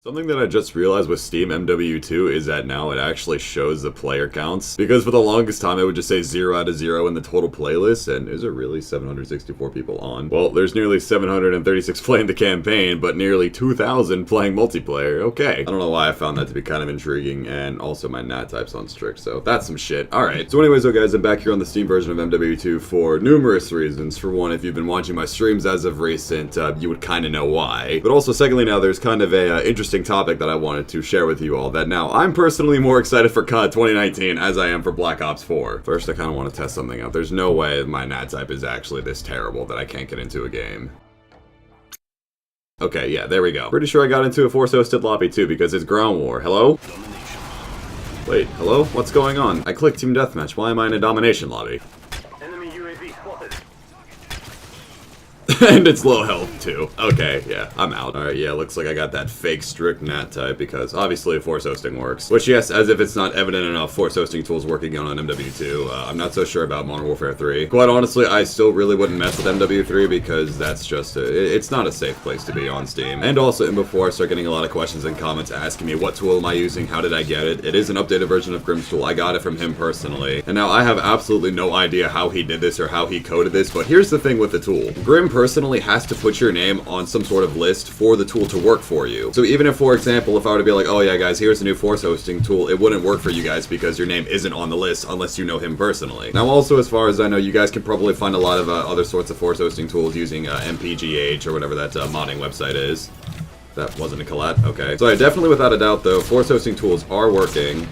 Something that I just realized with Steam MW2 is that now it actually shows the player counts. Because for the longest time it would just say 0 out of 0 in the total playlist, and is it really 764 people on? Well, there's nearly 736 playing the campaign, but nearly 2,000 playing multiplayer. Okay. I don't know why I found that to be kind of intriguing, and also my nat type's on strict, so that's some shit. Alright, so anyways though guys, I'm back here on the Steam version of MW2 for numerous reasons. For one, if you've been watching my streams as of recent, you would kind of know why. But also secondly now, there's kind of a interesting topic that I wanted to share with you all, that now I'm personally more excited for CoD 2019 as I am for Black Ops 4. First, I kind of want to test something out. There's no way my nat type is actually this terrible that I can't get into a game. Okay, yeah, there we go. Pretty sure I got into a force-hosted lobby too because it's ground war. Hello? Wait, hello? What's going on? I clicked Team Deathmatch. Why am I in a domination lobby? Enemy UAV spotted. And it's low health too. Okay, yeah, I'm out. Alright, yeah, looks like I got that fake strict nat type because obviously force hosting works. Which, yes, as if it's not evident enough, force hosting tools working on MW2. I'm not so sure about Modern Warfare 3. Quite honestly, I still really wouldn't mess with MW3 because that's just it's not a safe place to be on Steam. And also, and before I start getting a lot of questions and comments asking me what tool am I using, how did I get it, it is an updated version of Grim's tool. I got it from him personally. And now I have absolutely no idea how he did this or how he coded this, but here's the thing with the tool. Grim personally has to put your name on some sort of list for the tool to work for you. So even if, for example, if I were to be like, oh yeah guys, here's a new force hosting tool, it wouldn't work for you guys because your name isn't on the list unless you know him personally. Now also, as far as I know, you guys can probably find a lot of other sorts of force hosting tools using MPGH or whatever that modding website is. That wasn't a collat? Okay. So yeah, definitely without a doubt though, force hosting tools are working.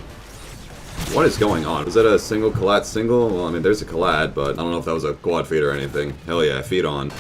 What is going on? Was that a single collat single? Well, I mean, there's a collat, but I don't know if that was a quad feed or anything. Hell yeah, feed on.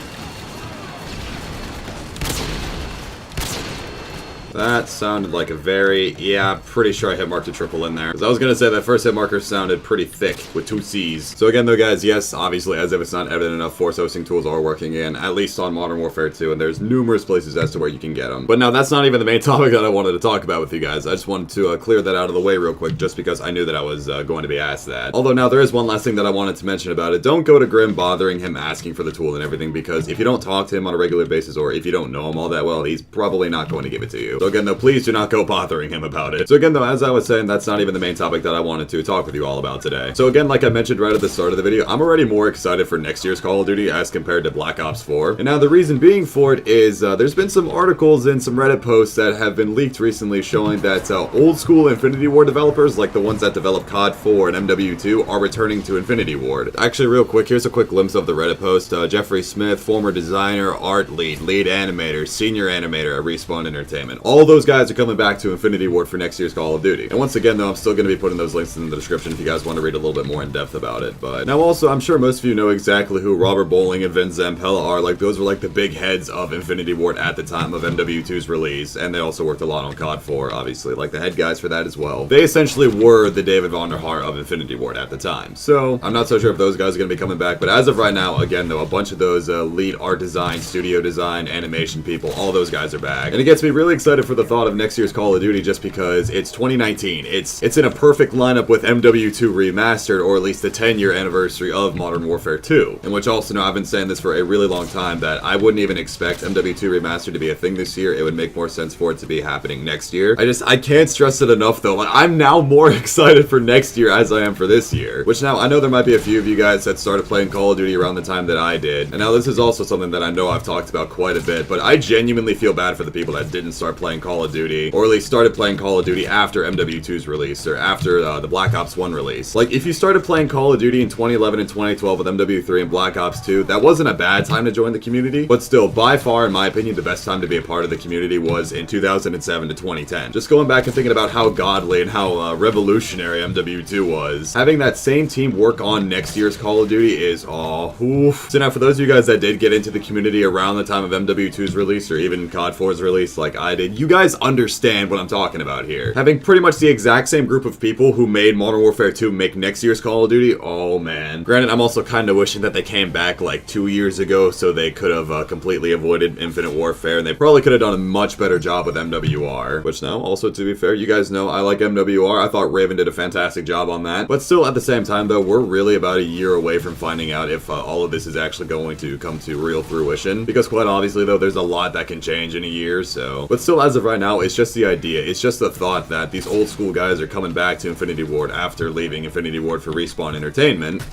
That sounded like a very, yeah, pretty sure I hit marked a triple in there. Because I was going to say that first hit marker sounded pretty thick with 2 C's. So again though guys, yes, obviously as if it's not evident enough, force hosting tools are working in, at least on Modern Warfare 2, and there's numerous places as to where you can get them. But now that's not even the main topic that I wanted to talk about with you guys. I just wanted to clear that out of the way real quick just because I knew that I was going to be asked that. Although now there is one last thing that I wanted to mention about it. Don't go to Grim bothering him asking for the tool and everything, because if you don't talk to him on a regular basis or if you don't know him all that well, he's probably not going to give it to you. So again though, please do not go bothering him about it. So again though, as I was saying, that's not even the main topic that I wanted to talk with you all about today. So again, like I mentioned right at the start of the video, I'm already more excited for next year's Call of Duty as compared to Black Ops 4. And now the reason being for it is there's been some articles and some Reddit posts that have been leaked recently showing that old school Infinity Ward developers, like the ones that developed COD 4 and MW2, are returning to Infinity Ward. Actually, real quick, here's a quick glimpse of the Reddit post. Jeffrey Smith, former designer, art lead, lead animator, senior animator at Respawn Entertainment. All those guys are coming back to Infinity Ward for next year's Call of Duty. And once again though, I'm still going to be putting those links in the description if you guys want to read a little bit more in depth about it. But now also, I'm sure most of you know exactly who Robert Bowling and Vince Zampella are. Like, those were like the big heads of Infinity Ward at the time of MW2's release, and they also worked a lot on COD 4, obviously, like the head guys for that as well. They essentially were the David Vonderhaar of Infinity Ward at the time. So I'm not so sure if those guys are going to be coming back, but as of right now, again though, a bunch of those lead art design, studio design, animation people, all those guys are back. And it gets me really excited for the thought of next year's Call of Duty just because it's 2019. It's in a perfect lineup with MW2 Remastered, or at least the 10-year anniversary of Modern Warfare 2. In which also, now I've been saying this for a really long time, that I wouldn't even expect MW2 Remastered to be a thing this year. It would make more sense for it to be happening next year. I can't stress it enough though, like, I'm now more excited for next year as I am for this year. Which now, I know there might be a few of you guys that started playing Call of Duty around the time that I did. And now this is also something that I know I've talked about quite a bit, but I genuinely feel bad for the people that didn't start playing Call of Duty, or at least started playing Call of Duty after MW2's release, or after the Black Ops 1 release. Like, if you started playing Call of Duty in 2011 and 2012 with MW3 and Black Ops 2, that wasn't a bad time to join the community, but still, by far, in my opinion, the best time to be a part of the community was in 2007 to 2010. Just going back and thinking about how godly and how revolutionary MW2 was, having that same team work on next year's Call of Duty is, oof. So now, for those of you guys that did get into the community around the time of MW2's release, or even COD 4's release like I did, you guys understand what I'm talking about here. Having pretty much the exact same group of people who made Modern Warfare 2 make next year's Call of Duty, oh man. Granted, I'm also kind of wishing that they came back like 2 years ago so they could have completely avoided Infinite Warfare, and they probably could have done a much better job with MWR. Which now, also to be fair, you guys know I like MWR. I thought Raven did a fantastic job on that. But still, at the same time though, we're really about a year away from finding out if all of this is actually going to come to real fruition. Because quite obviously though, there's a lot that can change in a year, so. But still, as of right now, it's just the idea. It's just the thought that these old school guys are coming back to Infinity Ward after leaving Infinity Ward for Respawn Entertainment.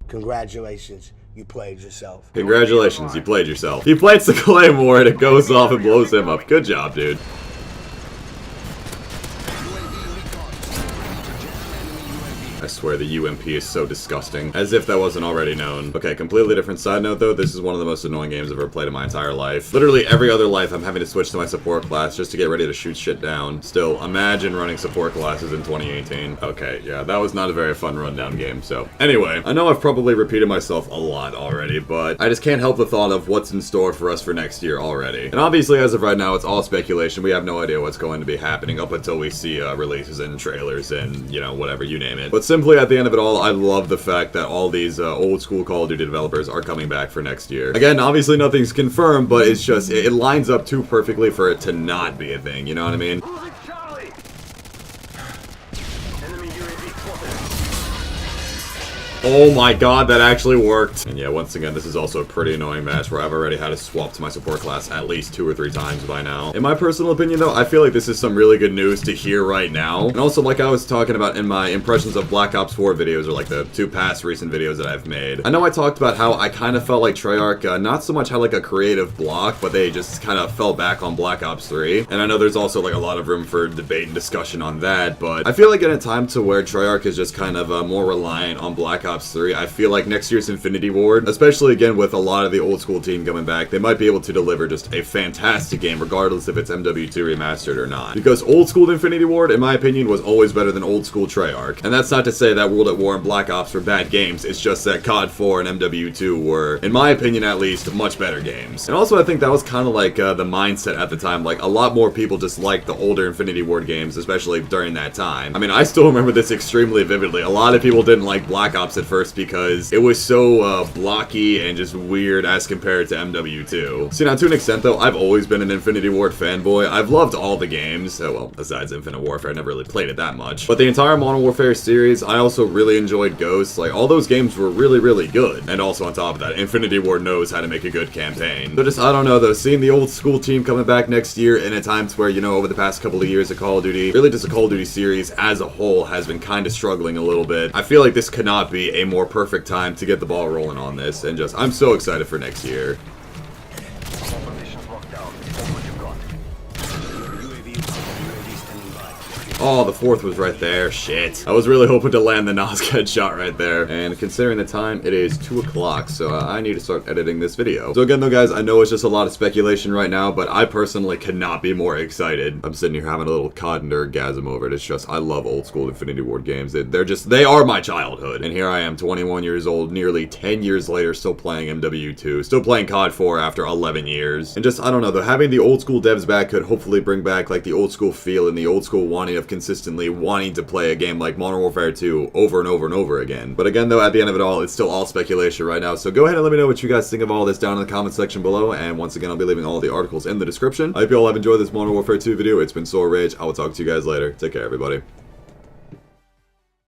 Congratulations, you played yourself. Congratulations, you played yourself. He plants the Claymore and it goes off and blows him up. Good job, dude. I swear the UMP is so disgusting. As if that wasn't already known. Okay, completely different side note though. This is one of the most annoying games I've ever played in my entire life. Literally every other life I'm having to switch to my support class just to get ready to shoot shit down. Still, imagine running support classes in 2018. Okay, yeah, that was not a very fun rundown game, so. Anyway, I know I've probably repeated myself a lot already, but I just can't help the thought of what's in store for us for next year already. And obviously, as of right now, it's all speculation. We have no idea what's going to be happening up until we see releases and trailers and, you know, whatever, you name it. But simply at the end of it all, I love the fact that all these old school Call of Duty developers are coming back for next year. Again, obviously nothing's confirmed, but it's just, it lines up too perfectly for it to not be a thing, you know what I mean? Losing Charlie. Enemy UAV spotted. Oh my god, that actually worked. And yeah, once again, this is also a pretty annoying match where I've already had to swap to my support class at least 2 or 3 times by now. In my personal opinion though, I feel like this is some really good news to hear right now. And also, like I was talking about in my impressions of Black Ops 4 videos, or like the 2 past recent videos that I've made. I know I talked about how I kind of felt like Treyarch not so much had like a creative block, but they just kind of fell back on Black Ops 3. And I know there's also like a lot of room for debate and discussion on that, but I feel like in a time to where Treyarch is just kind of more reliant on Black Ops 3, I feel like next year's Infinity Ward, especially again with a lot of the old school team coming back, they might be able to deliver just a fantastic game regardless if it's MW2 remastered or not. Because old school Infinity Ward, in my opinion, was always better than old school Treyarch. And that's not to say that World at War and Black Ops were bad games, it's just that COD 4 and MW2 were, in my opinion at least, much better games. And also I think that was kind of like the mindset at the time, like a lot more people just liked the older Infinity Ward games, especially during that time. I mean, I still remember this extremely vividly. A lot of people didn't like Black Ops at first because it was so blocky and just weird as compared to MW2. See, now to an extent though, I've always been an Infinity Ward fanboy. I've loved all the games, well, besides Infinite Warfare, I never really played it that much. But the entire Modern Warfare series, I also really enjoyed Ghosts. Like, all those games were really, really good. And also on top of that, Infinity Ward knows how to make a good campaign. So just, I don't know though, seeing the old school team coming back next year in a time where, you know, over the past couple of years of Call of Duty, really just the Call of Duty series as a whole has been kind of struggling a little bit. I feel like this could not be a more perfect time to get the ball rolling on this, and just, I'm so excited for next year. All positions locked down. That's what you've got. Oh, the 4th was right there. Shit. I was really hoping to land the Noscad shot right there. And considering the time, it is 2 o'clock, so I need to start editing this video. So again though guys, I know it's just a lot of speculation right now, but I personally cannot be more excited. I'm sitting here having a little COD nerdgasm over it. It's just, I love old school Infinity Ward games. They are my childhood. And here I am, 21 years old, nearly 10 years later, still playing MW2, still playing COD 4 after 11 years. And just, I don't know though, having the old school devs back could hopefully bring back like the old school feel and the old school wanting of consistently wanting to play a game like Modern Warfare 2 over and over and over again. But again though, at the end of it all, it's still all speculation right now, so go ahead and let me know what you guys think of all this down in the comment section below, and once again I'll be leaving all the articles in the description. I hope you all have enjoyed this Modern Warfare 2 video. It's been Solar Rage. I will talk to you guys later. Take care everybody.